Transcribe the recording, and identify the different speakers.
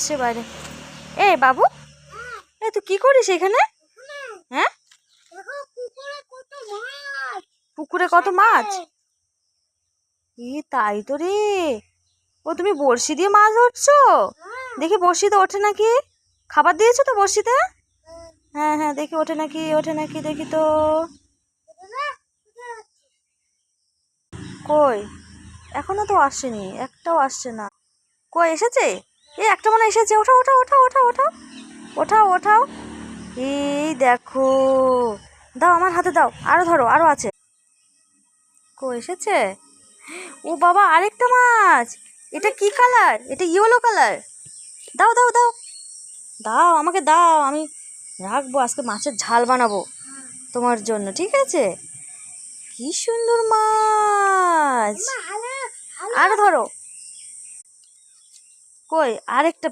Speaker 1: সে বাইরে। এ বাবু, এ তুই কি করিস এখানে? হ্যাঁ, পুকুরে কত মাছ? তাই তো রে। ও তুমি বড়শি দিয়ে মাছ ধরছো? দেখি বড়শিতে ওঠে নাকি। খাবার দিয়েছো তো বড়শিতে? হ্যাঁ হ্যাঁ, দেখি ওঠে নাকি, ওঠে নাকি দেখি তো। কই, এখনো তো আসেনি, একটাও আসছে না। কই এসেছে? একটা মনে এসেছে। ওঠাও ওঠাও ওঠাও ওঠাও ওঠাও ওঠাও ওঠাও। এই দেখো, দাও আমার হাতে দাও, আরো ধরো, আরো আছে। কই এসেছে? ও বাবা, আরেকটা মাছ। এটা কি কালার? এটা ইয়েলো কালার। দাও দাও দাও দাও, আমাকে দাও, আমি রাখবো, আজকে মাছের ঝাল বানাবো তোমার জন্য, ঠিক আছে? কি সুন্দর মাছ। আরো ধরো। কই আরেকটা